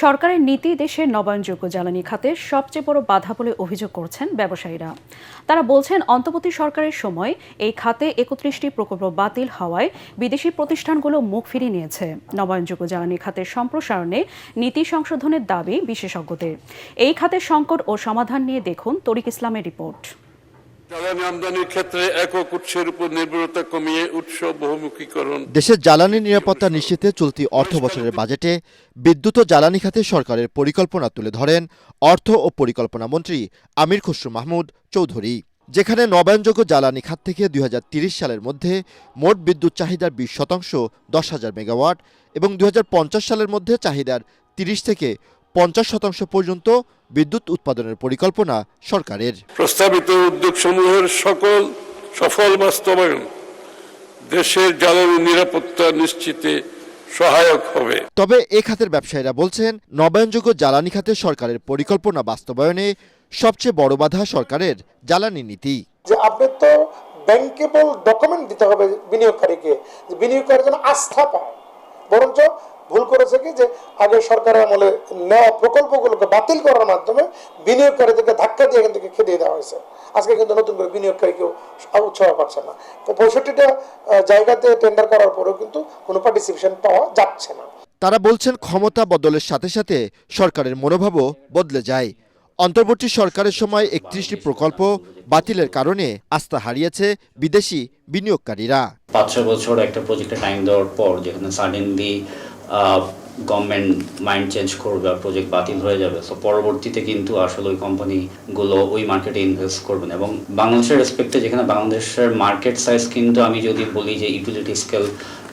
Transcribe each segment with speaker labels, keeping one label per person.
Speaker 1: সরকারের নীতি দেশের নবায়নযোগ্য জ্বালানি খাতে সবচেয়ে বড় বাধা বলে অভিযোগ করছেন ব্যবসায়ীরা। তারা বলছেন, অন্তর্বর্তী সরকারের সময় এই খাতে ৩১টি প্রকল্প বাতিল হওয়ায় বিদেশি প্রতিষ্ঠানগুলো মুখ ফিরিয়ে নিয়েছে। নবায়নযোগ্য জ্বালানি খাতের সম্প্রসারণে নীতি সংশোধনের দাবি বিশেষজ্ঞদের। এই খাতের সংকট ও সমাধান নিয়ে দেখুন তরিক ইসলামের রিপোর্ট।
Speaker 2: জ্বালানি আমদানির ক্ষেত্রে একক উৎসের উপর নির্ভরতা কমিয়ে উৎস বহুমুখীকরণ।
Speaker 3: দেশের জ্বালানি নিরাপত্তা নিশ্চিতে চলতি অর্থ বছরের বাজেটে বিদ্যুৎ ও জ্বালানি খাতে সরকারের পরিকল্পনা তুলে ধরেন অর্থ ও পরিকল্পনা মন্ত্রী আমির খসরু মাহমুদ চৌধুরী। যেখানে নবায়নযোগ্য জ্বালানি খাত থেকে ২০৩০ সালের মধ্যে মোট বিদ্যুৎ চাহিদার ২০% ১০,০০০ মেগাওয়াট এবং ২০৫০ সালের মধ্যে চাহিদার ৩০ থেকে ৫০% পর্যন্ত বিদ্যুৎ উৎপাদনের পরিকল্পনা সরকারের।
Speaker 2: প্রস্তাবিত উদ্যোগসমূহের সকল সফল বাস্তবায়ন দেশের জ্বালানি নিরাপত্তা নিশ্চিতে সহায়ক হবে।
Speaker 3: তবে এ খাতের ব্যবসায়ীরা বলছেন, নবায়নযোগ্য জ্বালানি খাতে সরকারের পরিকল্পনা বাস্তবায়নে সবচেয়ে বড় বাধা সরকারের জ্বালানি নীতি।
Speaker 4: যে আপনি তো ব্যাংকেবল ডকুমেন্ট দিতে হবে বিনিয়োগকারীকে, বিনিয়োগকারীর জন্য আস্থা পায়। বরঞ্চ ভুল করেছে কি যে আগে সরকারের আমলে নেওয়া প্রকল্পগুলোকে বাতিল করার মাধ্যমে বিনিয়োগকারীদেরকে ধাক্কা দিয়ে এখান থেকে খেদিয়ে দেওয়া হয়েছে। আজকে কিন্তু নতুন করে বিনিয়োগকারী কেউ উৎসাহ পাচ্ছে না। ৬৫টা জায়গাতে টেন্ডার করার পরেও কিন্তু কোনো পার্টিসিপেশন পাওয়া যাচ্ছে না।
Speaker 3: তারা বলছেন, ক্ষমতা বদলের সাথে সাথে সরকারের মনোভাবও বদলে যায়। অন্তর্বর্তী সরকারের সময় ৩১টি প্রকল্প বাতিলের কারণে আস্থা হারিয়েছে বিদেশি বিনিয়োগকারীরা।
Speaker 5: ৫-৬ বছর একটা প্রজেক্টে টাইম দেওয়ার পর যেখানে সাডেনলি গভর্নমেন্ট মাইন্ড চেঞ্জ করবে আর প্রজেক্ট বাতিল হয়ে যাবে, তো পরবর্তীতে কিন্তু আসলে ওই কোম্পানিগুলো ওই মার্কেটে ইনভেস্ট করবেন। এবং বাংলাদেশের রেসপেক্টে যেখানে বাংলাদেশের মার্কেট সাইজ কিন্তু আমি যদি বলি যে ইউটিলিটি স্কেল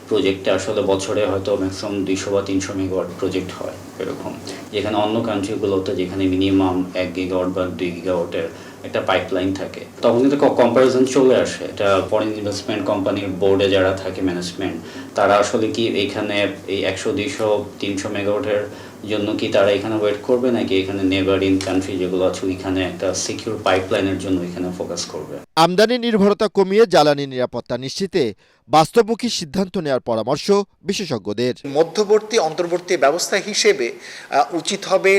Speaker 5: প্রজেক্টে আসলে বছরে হয়তো ম্যাক্সিমাম ২০০ বা ৩০০ মেগাওয়াট প্রজেক্ট হয় এরকম, যেখানে অন্য কান্ট্রিগুলোতে যেখানে মিনিমাম ১ গিগাওয়াট বা ২ গিগাওয়াটের একটা পাইপলাইন থাকে, তখন কিন্তু কম্পারিজন চলে আসে। এটা ফরেন ইনভেস্টমেন্ট কোম্পানির বোর্ডে যারা থাকে ম্যানেজমেন্ট, তারা আসলে কি এখানে এই ১০০, ২০০, ৩০০ মেগাওয়াটের জন্য কি তারা এখানে ওয়েট করবে, নাকি এখানে নেবারিং কান্ট্রি যেগুলো আছে এখানে একটা সিকিউর পাইপলাইনের জন্য এখানে ফোকাস করবে।
Speaker 3: আমদানি নির্ভরতা কমিয়ে জ্বালানি নিরাপত্তা নিশ্চিতে বাস্তবমুখী সিদ্ধান্ত নেওয়ার পরামর্শ বিশেষজ্ঞদের।
Speaker 6: মধ্যবর্তী অন্তর্বর্তী ব্যবস্থা হিসেবে উচিত হবে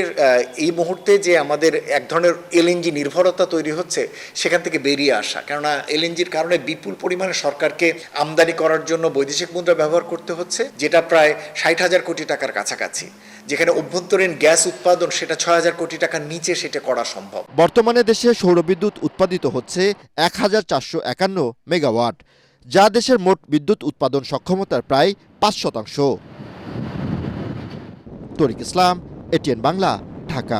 Speaker 6: এই মুহূর্তে যে আমাদের এক ধরনের এলএনজি নির্ভরতা তৈরি হচ্ছে সেখান থেকে বেরিয়ে আসা। কেননা এলএনজির কারণে বিপুল পরিমাণে সরকারকে আমদানি করার জন্য বৈদেশিক মুদ্রা ব্যবহার করতে হচ্ছে, যেটা প্রায় ৬০,০০০ কোটি টাকার কাছাকাছি। যেখানে অভ্যন্তরীণ গ্যাস উৎপাদন সেটা ৬,০০০ কোটি টাকার নিচে সেটা করা সম্ভব।
Speaker 3: বর্তমানে দেশে সৌরবিদ্যুৎ উৎপাদিত হচ্ছে ১,৪৫১ মেগাওয়াট, যা দেশের মোট বিদ্যুৎ উৎপাদন সক্ষমতার প্রায় ৫%। তরিক ইসলাম, এটিএন বাংলা, ঢাকা।